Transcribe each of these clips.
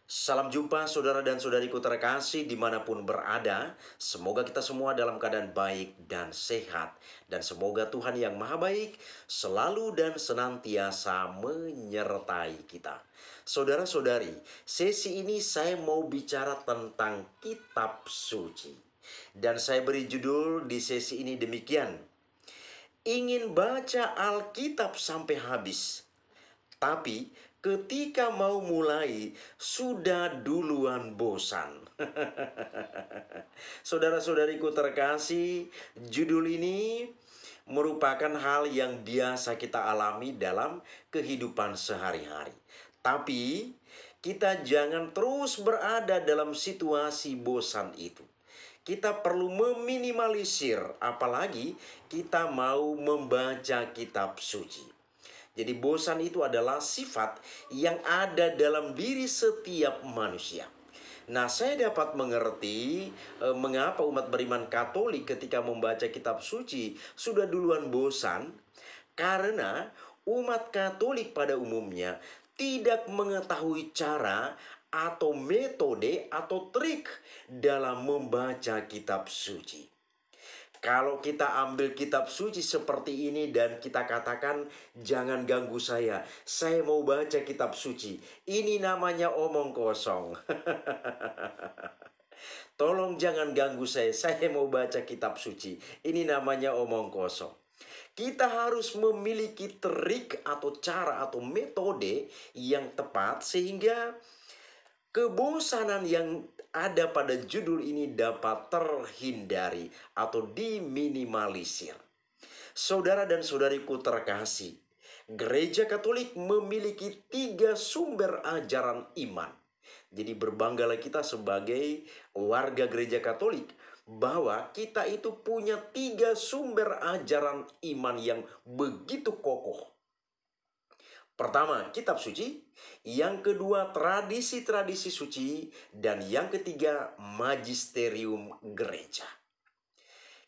Salam jumpa saudara dan saudariku terkasih dimanapun berada. Semoga kita semua dalam keadaan baik dan sehat. Dan semoga Tuhan yang maha baik selalu dan senantiasa menyertai kita. Saudara-saudari, sesi ini saya mau bicara tentang kitab suci. Dan saya beri judul di sesi ini demikian. Ingin baca Alkitab sampai habis, tapi ketika mau mulai, sudah duluan bosan. Saudara-saudariku terkasih, judul ini merupakan hal yang biasa kita alami dalam kehidupan sehari-hari. Tapi, kita jangan terus berada dalam situasi bosan itu. Kita perlu meminimalisir, apalagi kita mau membaca kitab suci. Jadi bosan itu adalah sifat yang ada dalam diri setiap manusia. Nah, saya dapat mengerti mengapa umat beriman Katolik ketika membaca kitab suci sudah duluan bosan, karena umat Katolik pada umumnya tidak mengetahui cara atau metode atau trik dalam membaca kitab suci. Kalau kita ambil kitab suci seperti ini dan kita katakan, jangan ganggu saya mau baca kitab suci. Ini namanya omong kosong. Tolong jangan ganggu saya mau baca kitab suci. Ini namanya omong kosong. Kita harus memiliki trik atau cara atau metode yang tepat sehingga kebosanan yang ada pada judul ini dapat terhindari atau diminimalisir. Saudara dan saudariku terkasih, Gereja Katolik memiliki 3 sumber ajaran iman. Jadi berbanggalah kita sebagai warga Gereja Katolik bahwa kita itu punya 3 sumber ajaran iman yang begitu kokoh. Pertama, kitab suci. Yang kedua, tradisi-tradisi suci. Dan yang ketiga, magisterium gereja.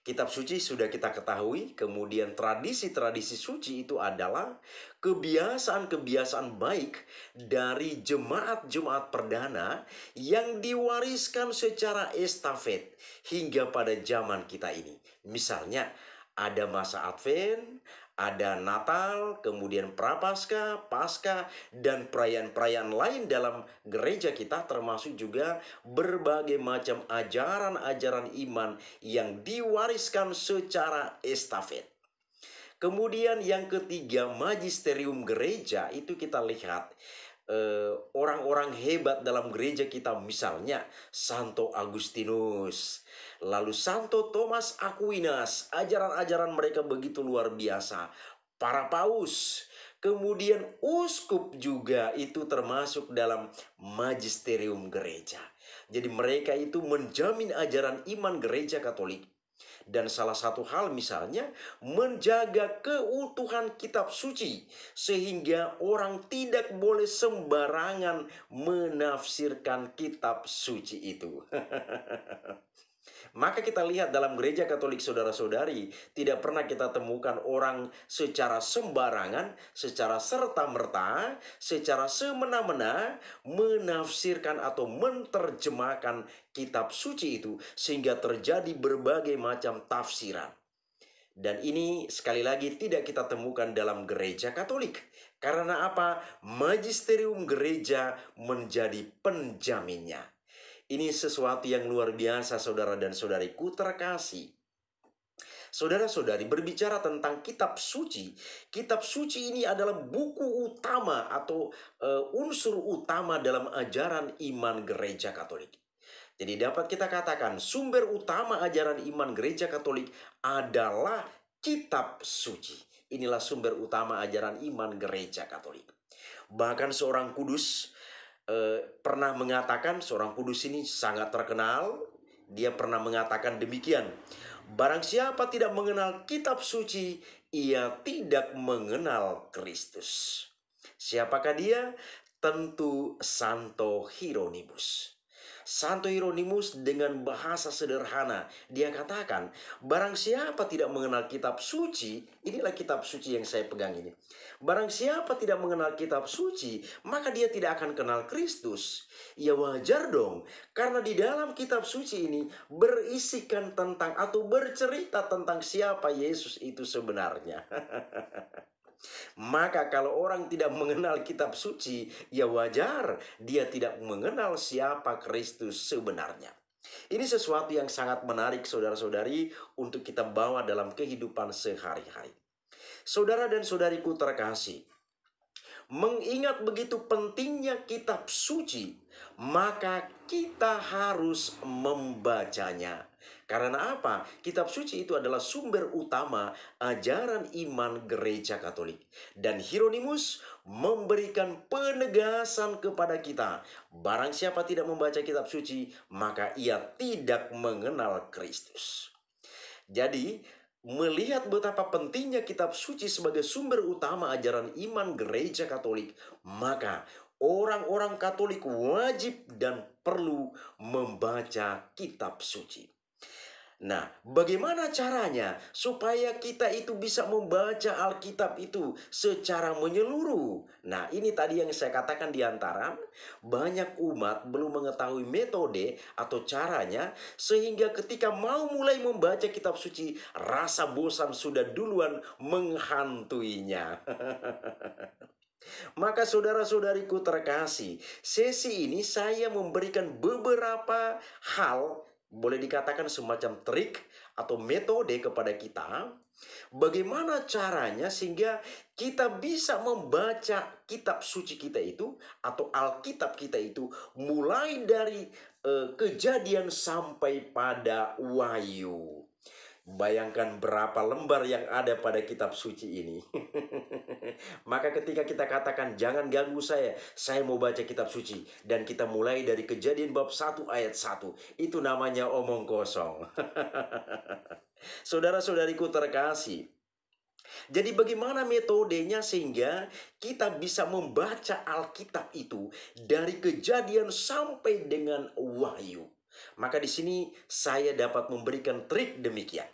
Kitab suci sudah kita ketahui, kemudian tradisi-tradisi suci itu adalah kebiasaan-kebiasaan baik dari jemaat-jemaat perdana yang diwariskan secara estafet hingga pada zaman kita ini. Misalnya, ada masa Advent, ada Natal, kemudian Prapaskah, Paskah, dan perayaan-perayaan lain dalam gereja kita, termasuk juga berbagai macam ajaran-ajaran iman yang diwariskan secara estafet. Kemudian yang ketiga, magisterium gereja, itu kita lihat orang-orang hebat dalam gereja kita, misalnya Santo Agustinus, lalu Santo Thomas Aquinas, ajaran-ajaran mereka begitu luar biasa. Para paus, kemudian uskup juga itu termasuk dalam magisterium gereja. Jadi mereka itu menjamin ajaran iman gereja Katolik. Dan salah satu hal misalnya menjaga keutuhan kitab suci sehingga orang tidak boleh sembarangan menafsirkan kitab suci itu. Maka kita lihat dalam gereja Katolik saudara-saudari, tidak pernah kita temukan orang secara sembarangan, secara serta-merta, secara semena-mena menafsirkan atau menerjemahkan kitab suci itu sehingga terjadi berbagai macam tafsiran. Dan ini sekali lagi tidak kita temukan dalam gereja Katolik. Karena apa? Magisterium gereja menjadi penjaminnya. Ini sesuatu yang luar biasa saudara dan saudariku terkasih. Saudara-saudari, berbicara tentang kitab suci. Kitab suci ini adalah buku utama atau unsur utama dalam ajaran iman gereja Katolik. Jadi dapat kita katakan sumber utama ajaran iman gereja Katolik adalah kitab suci. Inilah sumber utama ajaran iman gereja Katolik. Bahkan seorang kudus pernah mengatakan, seorang kudus ini sangat terkenal, dia pernah mengatakan demikian: barang siapa tidak mengenal kitab suci, ia tidak mengenal Kristus. Siapakah dia? Tentu Santo Hieronymus. Santo Hieronymus dengan bahasa sederhana, dia katakan, barang siapa tidak mengenal kitab suci, inilah kitab suci yang saya pegang ini. Barang siapa tidak mengenal kitab suci, maka dia tidak akan kenal Kristus. Ya wajar dong, karena di dalam kitab suci ini berisikan tentang atau bercerita tentang siapa Yesus itu sebenarnya. Maka kalau orang tidak mengenal kitab suci, ya wajar dia tidak mengenal siapa Kristus sebenarnya. Ini sesuatu yang sangat menarik saudara-saudari untuk kita bawa dalam kehidupan sehari-hari. Saudara dan saudariku terkasih, mengingat begitu pentingnya kitab suci, maka kita harus membacanya. Karena apa? Kitab suci itu adalah sumber utama ajaran iman gereja Katolik. Dan Hieronymus memberikan penegasan kepada kita. Barang siapa tidak membaca kitab suci, maka ia tidak mengenal Kristus. Jadi, melihat betapa pentingnya kitab suci sebagai sumber utama ajaran iman gereja Katolik, maka orang-orang Katolik wajib dan perlu membaca kitab suci. Nah, bagaimana caranya supaya kita itu bisa membaca Alkitab itu secara menyeluruh? Nah, ini tadi yang saya katakan di antara banyak umat belum mengetahui metode atau caranya, sehingga ketika mau mulai membaca kitab suci, rasa bosan sudah duluan menghantuinya. Maka saudara-saudariku terkasih, sesi ini saya memberikan beberapa hal, boleh dikatakan semacam trik atau metode kepada kita. Bagaimana caranya sehingga kita bisa membaca kitab suci kita itu atau Alkitab kita itu mulai dari Kejadian sampai pada Wahyu. Bayangkan berapa lembar yang ada pada kitab suci ini. Maka ketika kita katakan jangan ganggu saya mau baca kitab suci. Dan kita mulai dari Kejadian bab 1 ayat 1. Itu namanya omong kosong. Saudara-saudariku terkasih. Jadi bagaimana metodenya sehingga kita bisa membaca Alkitab itu dari Kejadian sampai dengan Wahyu. Maka di sini saya dapat memberikan trik demikian.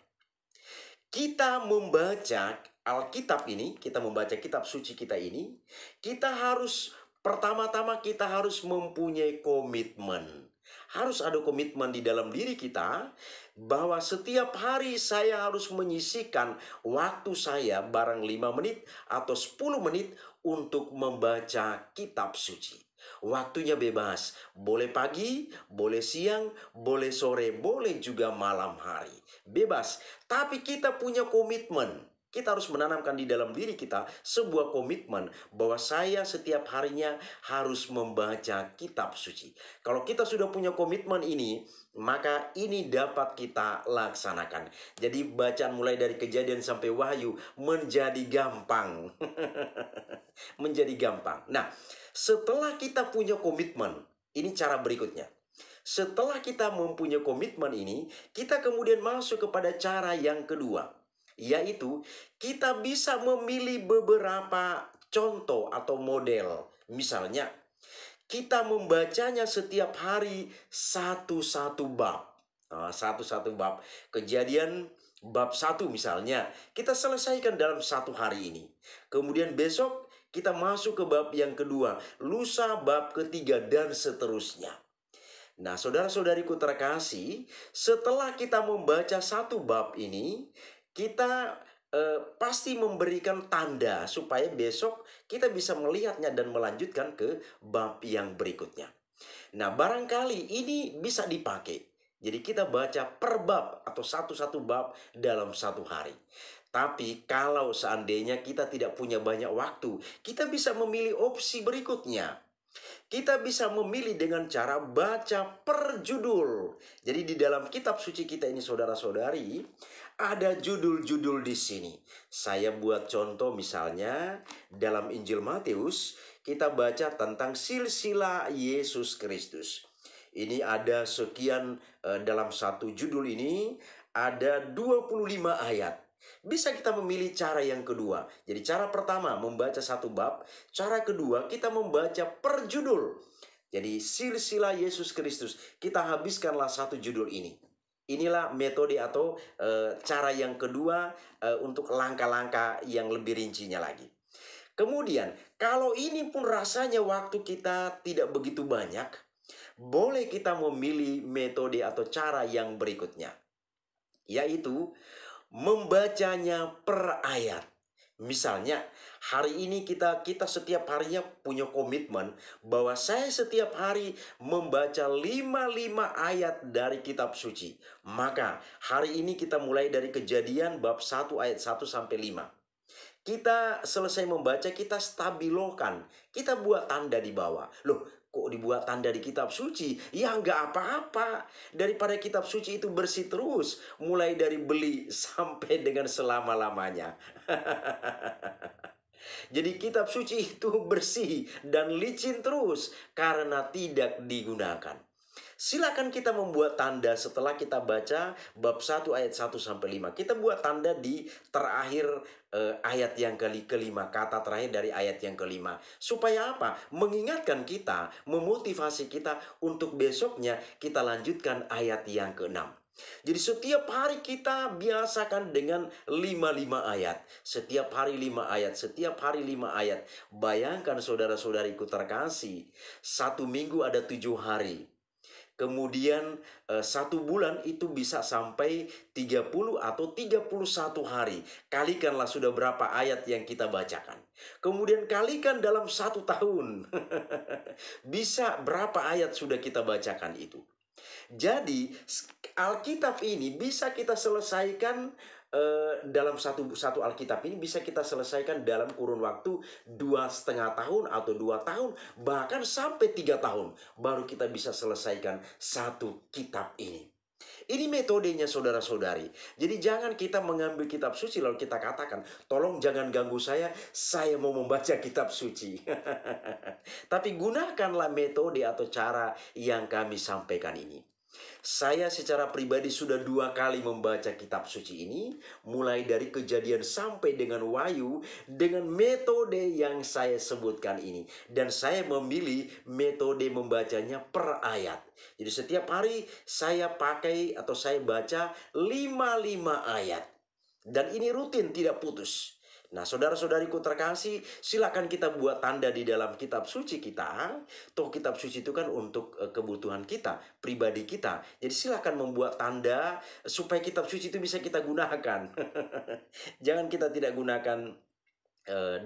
Kita membaca Alkitab ini, kita membaca kitab suci kita ini, kita harus pertama-tama kita harus mempunyai komitmen. Harus ada komitmen di dalam diri kita bahwa setiap hari saya harus menyisihkan waktu saya barang 5 menit atau 10 menit untuk membaca kitab suci. Waktunya bebas, boleh pagi, boleh siang, boleh sore, boleh juga malam hari. Bebas, tapi kita punya komitmen. Kita harus menanamkan di dalam diri kita sebuah komitmen bahwa saya setiap harinya harus membaca kitab suci. Kalau kita sudah punya komitmen ini, maka ini dapat kita laksanakan. Jadi bacaan mulai dari Kejadian sampai Wahyu menjadi gampang. Menjadi gampang. Nah, setelah kita punya komitmen, ini cara berikutnya. Setelah kita mempunyai komitmen ini, kita kemudian masuk kepada cara yang kedua, yaitu kita bisa memilih beberapa contoh atau model. Misalnya, kita membacanya setiap hari satu-satu bab. Satu-satu bab. Kejadian bab 1 misalnya, kita selesaikan dalam satu hari ini. Kemudian besok kita masuk ke bab yang kedua, lusa bab ketiga, dan seterusnya. Nah, saudara-saudariku terkasih, setelah kita membaca satu bab ini, kita pasti memberikan tanda supaya besok kita bisa melihatnya dan melanjutkan ke bab yang berikutnya. Nah, barangkali ini bisa dipakai. Jadi kita baca per bab atau satu-satu bab dalam satu hari. Tapi kalau seandainya kita tidak punya banyak waktu, kita bisa memilih opsi berikutnya. Kita bisa memilih dengan cara baca per judul. Jadi di dalam kitab suci kita ini saudara-saudari, ada judul-judul di sini. Saya buat contoh misalnya dalam Injil Matius, kita baca tentang silsilah Yesus Kristus. Ini ada sekian dalam satu judul ini ada 25 ayat. Bisa kita memilih cara yang kedua. Jadi cara pertama membaca satu bab, cara kedua kita membaca per judul. Jadi silsilah Yesus Kristus. Kita habiskanlah satu judul ini. Inilah metode atau cara yang kedua untuk langkah-langkah yang lebih rincinya lagi. Kemudian, kalau ini pun rasanya waktu kita tidak begitu banyak, boleh kita memilih metode atau cara yang berikutnya, yaitu membacanya per ayat. Misalnya, hari ini kita setiap harinya punya komitmen bahwa saya setiap hari membaca 5 ayat dari kitab suci. Maka hari ini kita mulai dari Kejadian bab 1 ayat 1 sampai 5. Kita selesai membaca, kita stabilokan, kita buat tanda di bawah. Loh, kok dibuat tanda di kitab suci? Ya nggak apa-apa. Daripada kitab suci itu bersih terus, mulai dari beli sampai dengan selama-lamanya. Jadi kitab suci itu bersih dan licin terus karena tidak digunakan. Silakan kita membuat tanda setelah kita baca bab 1 ayat 1 sampai 5. Kita buat tanda di terakhir ayat yang kelima, kata terakhir dari ayat yang kelima. Supaya apa? Mengingatkan kita, memotivasi kita untuk besoknya kita lanjutkan ayat yang keenam. Jadi setiap hari kita biasakan dengan 5 ayat. Setiap hari 5 ayat, setiap hari 5 ayat. Bayangkan saudara-saudariku terkasih, satu minggu ada 7 hari. Kemudian 1 bulan itu bisa sampai 30 atau 31 hari. Kalikanlah sudah berapa ayat yang kita bacakan. Kemudian kalikan dalam 1 tahun. Bisa berapa ayat sudah kita bacakan itu. Jadi Alkitab ini bisa kita selesaikan dalam satu Alkitab ini bisa kita selesaikan dalam kurun waktu 2,5 tahun atau 2 tahun, bahkan sampai 3 tahun baru kita bisa selesaikan satu kitab ini. Ini metodenya saudara-saudari. Jadi jangan kita mengambil kitab suci lalu kita katakan, tolong jangan ganggu saya mau membaca kitab suci. Tapi gunakanlah metode atau cara yang kami sampaikan ini. Saya secara pribadi sudah 2 kali membaca kitab suci ini, mulai dari Kejadian sampai dengan Wahyu, dengan metode yang saya sebutkan ini. Dan saya memilih metode membacanya per ayat. Jadi setiap hari saya pakai atau saya baca 5 ayat. Dan ini rutin, tidak putus. Nah, saudara-saudariku terkasih, silakan kita buat tanda di dalam kitab suci kita. Toh kitab suci itu kan untuk kebutuhan kita, pribadi kita. Jadi silakan membuat tanda supaya kitab suci itu bisa kita gunakan. Jangan kita tidak gunakan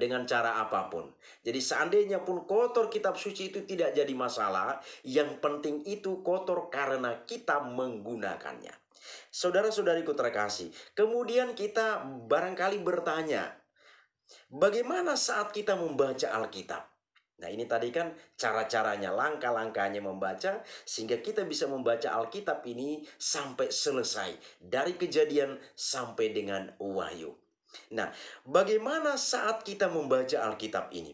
dengan cara apapun. Jadi seandainya pun kotor kitab suci itu tidak jadi masalah. Yang penting itu kotor karena kita menggunakannya. Saudara-saudariku terkasih, kemudian kita barangkali bertanya, bagaimana saat kita membaca Alkitab? Nah, ini tadi kan cara-caranya, langkah-langkahnya membaca sehingga kita bisa membaca Alkitab ini sampai selesai dari Kejadian sampai dengan Wahyu. Nah, bagaimana saat kita membaca Alkitab ini?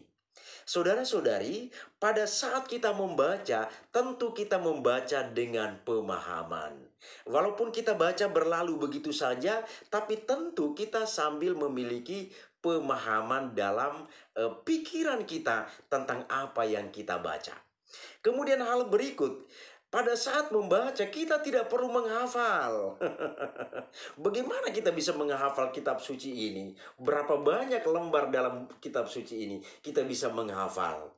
Saudara-saudari, pada saat kita membaca, tentu kita membaca dengan pemahaman. Walaupun kita baca berlalu begitu saja, tapi tentu kita sambil memiliki pemahaman dalam pikiran kita tentang apa yang kita baca. Kemudian hal berikut, pada saat membaca kita tidak perlu menghafal. Bagaimana kita bisa menghafal kitab suci ini? Berapa banyak lembar dalam kitab suci ini kita bisa menghafal?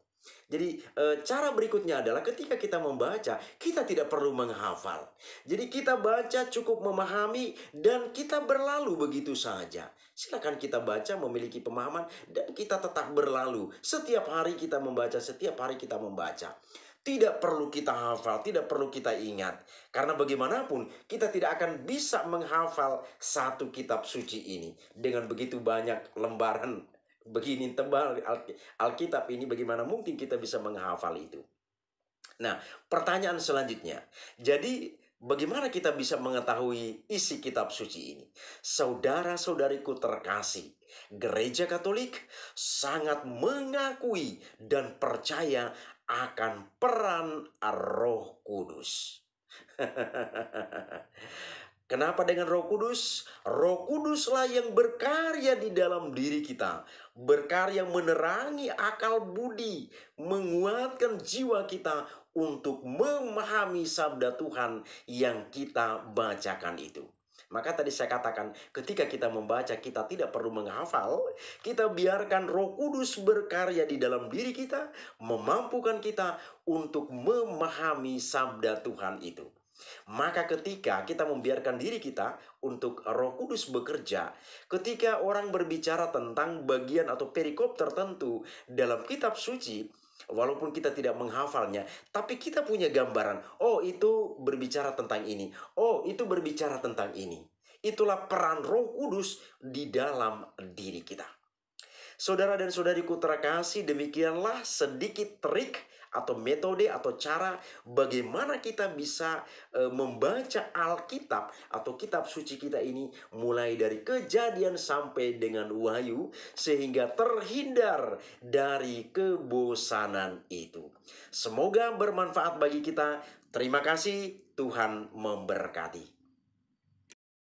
Jadi cara berikutnya adalah ketika kita membaca, kita tidak perlu menghafal. Jadi kita baca cukup memahami dan kita berlalu begitu saja. Silakan kita baca memiliki pemahaman dan kita tetap berlalu. Setiap hari kita membaca, setiap hari kita membaca. Tidak perlu kita hafal, tidak perlu kita ingat. Karena bagaimanapun kita tidak akan bisa menghafal satu kitab suci ini. Dengan begitu banyak lembaran begini tebal Alkitab ini, bagaimana mungkin kita bisa menghafal itu? Nah, pertanyaan selanjutnya. Jadi, bagaimana kita bisa mengetahui isi kitab suci ini? Saudara-saudariku terkasih, Gereja Katolik sangat mengakui dan percaya akan peran Roh Kudus. Kenapa dengan Roh Kudus? Roh Kuduslah yang berkarya di dalam diri kita, berkarya menerangi akal budi, menguatkan jiwa kita untuk memahami sabda Tuhan yang kita bacakan itu. Maka tadi saya katakan, ketika kita membaca, kita tidak perlu menghafal. Kita biarkan Roh Kudus berkarya di dalam diri kita, memampukan kita untuk memahami sabda Tuhan itu. Maka ketika kita membiarkan diri kita untuk Roh Kudus bekerja, ketika orang berbicara tentang bagian atau perikop tertentu dalam kitab suci, walaupun kita tidak menghafalnya, tapi kita punya gambaran. Oh, itu berbicara tentang ini. Oh, itu berbicara tentang ini. Itulah peran Roh Kudus di dalam diri kita. Saudara dan saudariku terkasih, demikianlah sedikit trik atau metode atau cara bagaimana kita bisa membaca Alkitab atau kitab suci kita ini mulai dari Kejadian sampai dengan Wahyu, sehingga terhindar dari kebosanan itu. Semoga bermanfaat bagi kita. Terima kasih, Tuhan memberkati.